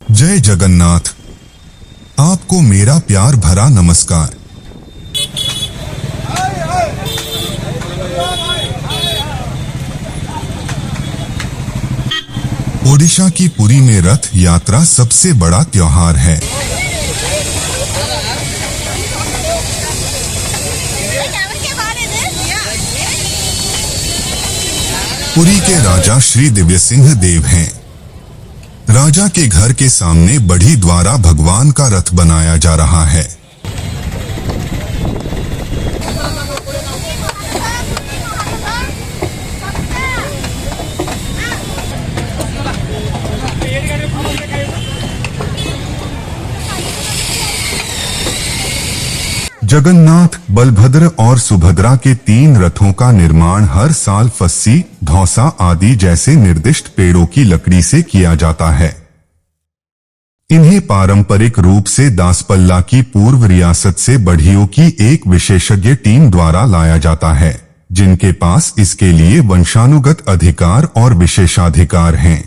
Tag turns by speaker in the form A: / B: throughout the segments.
A: जय जगन्नाथ। आपको मेरा प्यार भरा नमस्कार। ओडिशा की पुरी में रथ यात्रा सबसे बड़ा त्योहार है। पुरी के राजा श्री दिव्य सिंह देव हैं। राजा के घर के सामने बड़ी द्वारा भगवान का रथ बनाया जा रहा है। जगन्नाथ, बलभद्र और सुभद्रा के 3 रथों का निर्माण हर साल फस्सी, धौसा आदि जैसे निर्दिष्ट पेड़ों की लकड़ी से किया जाता है। इन्हें पारंपरिक रूप से दासपल्ला की पूर्व रियासत से बढ़ियों की एक विशेषज्ञ टीम द्वारा लाया जाता है, जिनके पास इसके लिए वंशानुगत अधिकार और विशेषाधिकार हैं।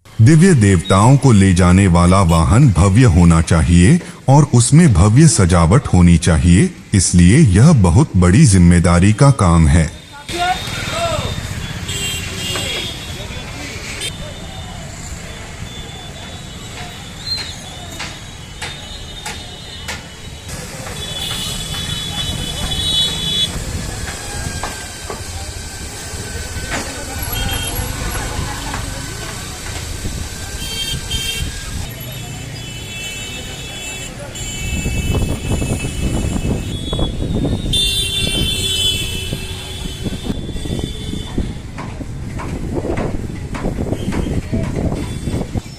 A: दिव्य देवताओं को ले जाने वाला वाहन भव्य होना चाहिए और उसमें भव्य सजावट होनी चाहिए, इसलिए यह बहुत बड़ी जिम्मेदारी का काम है।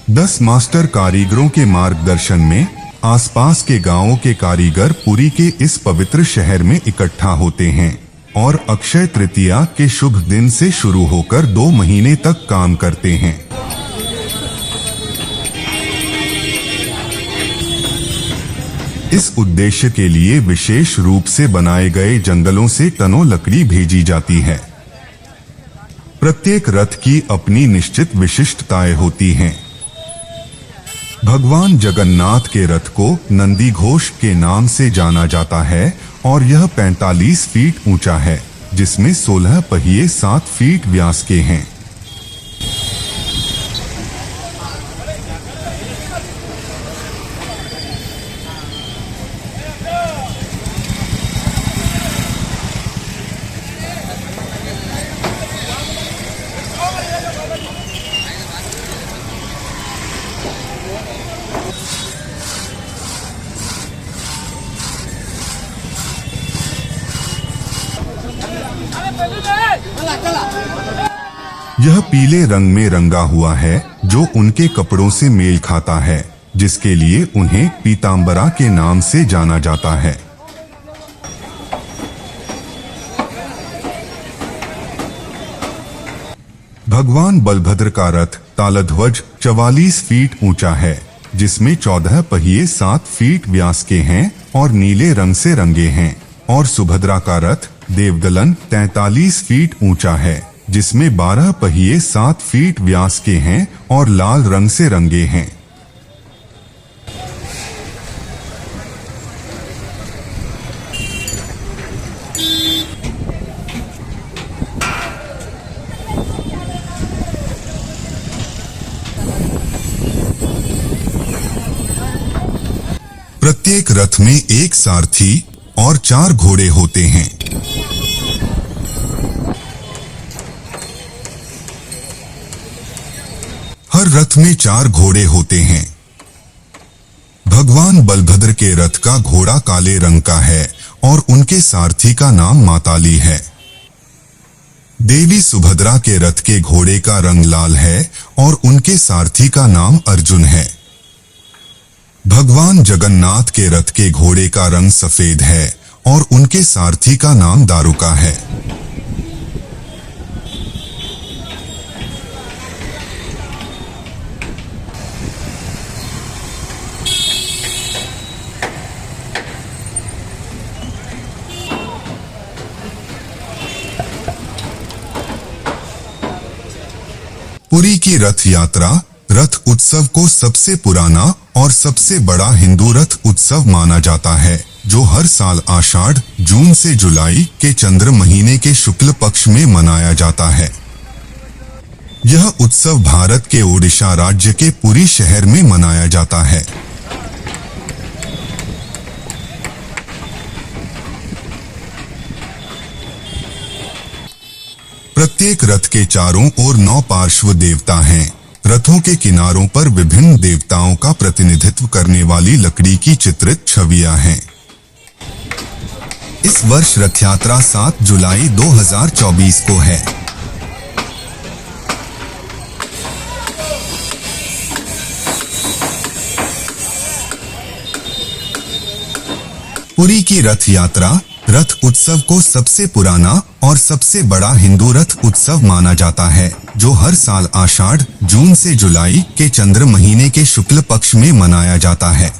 A: दस मास्टर कारीगरों के मार्गदर्शन में आसपास के गांवों के कारीगर पुरी के इस पवित्र शहर में इकट्ठा होते हैं और अक्षय तृतीया के शुभ दिन से शुरू होकर 2 महीने तक काम करते हैं। इस उद्देश्य के लिए विशेष रूप से बनाए गए जंगलों से टनों लकड़ी भेजी जाती है। प्रत्येक रथ की अपनी निश्चित विशिष्टताएं होती हैं। भगवान जगन्नाथ के रथ को नंदी घोष के नाम से जाना जाता है और यह 45 फीट ऊंचा है, जिसमें 16 पहिए 7 फीट व्यास के हैं। यह पीले रंग में रंगा हुआ है, जो उनके कपड़ों से मेल खाता है, जिसके लिए उन्हें पीतांबरा के नाम से जाना जाता है। भगवान बलभद्र का रथ तालध्वज 44 फीट ऊंचा है, जिसमें 14 पहिए 7 फीट व्यास के हैं और नीले रंग से रंगे हैं, और सुभद्रा का रथ देवदलन 43 फीट ऊंचा है, जिसमें 12 पहिए 7 फीट व्यास के हैं और लाल रंग से रंगे हैं। प्रत्येक रथ में एक सारथी और 4 घोड़े होते हैं। हर रथ में 4 घोड़े होते हैं। भगवान बलभद्र के रथ का घोड़ा काले रंग का है और उनके सारथी का नाम माताली है। देवी सुभद्रा के रथ के घोड़े का रंग लाल है और उनके सारथी का नाम अर्जुन है। भगवान जगन्नाथ के रथ के घोड़े का रंग सफेद है और उनके सारथी का नाम दारुका है। पुरी की रथ यात्रा रथ उत्सव को सबसे पुराना और सबसे बड़ा हिंदू रथ उत्सव माना जाता है, जो हर साल आषाढ़, जून से जुलाई के चंद्र महीने के शुक्ल पक्ष में मनाया जाता है। यह उत्सव भारत के ओडिशा राज्य के पुरी शहर में मनाया जाता है। प्रत्येक रथ के चारों ओर 9 पार्श्व देवता हैं। रथों के किनारों पर विभिन्न देवताओं का प्रतिनिधित्व करने वाली लकड़ी की चित्रित छवियां हैं। इस वर्ष रथ यात्रा 7 जुलाई 2024 को है। पुरी की रथ यात्रा रथ उत्सव को सबसे पुराना और सबसे बड़ा हिंदू रथ उत्सव माना जाता है, जो हर साल आषाढ़, जून से जुलाई के चंद्र महीने के शुक्ल पक्ष में मनाया जाता है।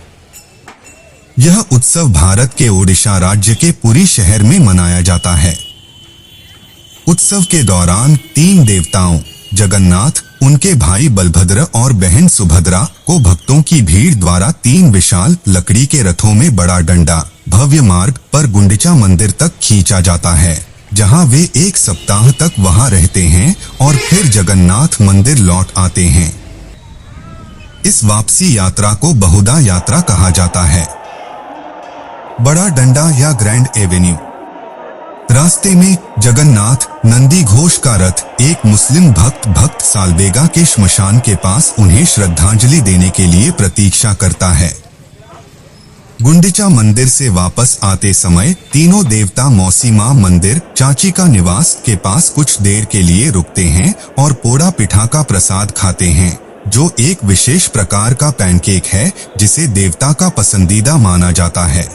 A: यह उत्सव भारत के ओडिशा राज्य के पुरी शहर में मनाया जाता है। उत्सव के दौरान 3 देवताओं जगन्नाथ, उनके भाई बलभद्र और बहन सुभद्रा को भक्तों की भीड़ द्वारा 3 विशाल लकड़ी के रथों में बड़ा डंडा भव्य मार्ग पर गुंडिचा मंदिर तक खींचा जाता है, जहां वे 1 सप्ताह तक वहां रहते हैं और फिर जगन्नाथ मंदिर लौट आते हैं। इस वापसी यात्रा को बहुदा यात्रा कहा जाता है। बड़ा डंडा या ग्रैंड एवेन्यू। रास्ते में जगन्नाथ नंदी घोष का रथ एक मुस्लिम भक्त सालबेगा के श्मशान के पास उन्हें श्रद्धांजलि देने के लिए प्रतीक्षा करता है। गुंडिचा मंदिर से वापस आते समय तीनों देवता मौसी मां मंदिर चाची का निवास के पास कुछ देर के लिए रुकते हैं और पोड़ा पिठा का प्रसाद खाते हैं, जो एक विशेष प्रकार का पैनकेक है जिसे देवता का पसंदीदा माना जाता है।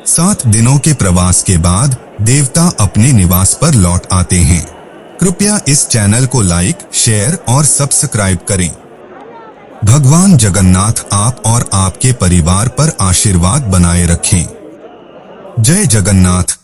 A: 7 दिनों के प्रवास के बाद देवता अपने निवास पर लौट आते हैं। कृपया इस चैनल को लाइक, शेयर और सब्सक्राइब करें। भगवान जगन्नाथ आप और आपके परिवार पर आशीर्वाद बनाए रखें। जय जगन्नाथ।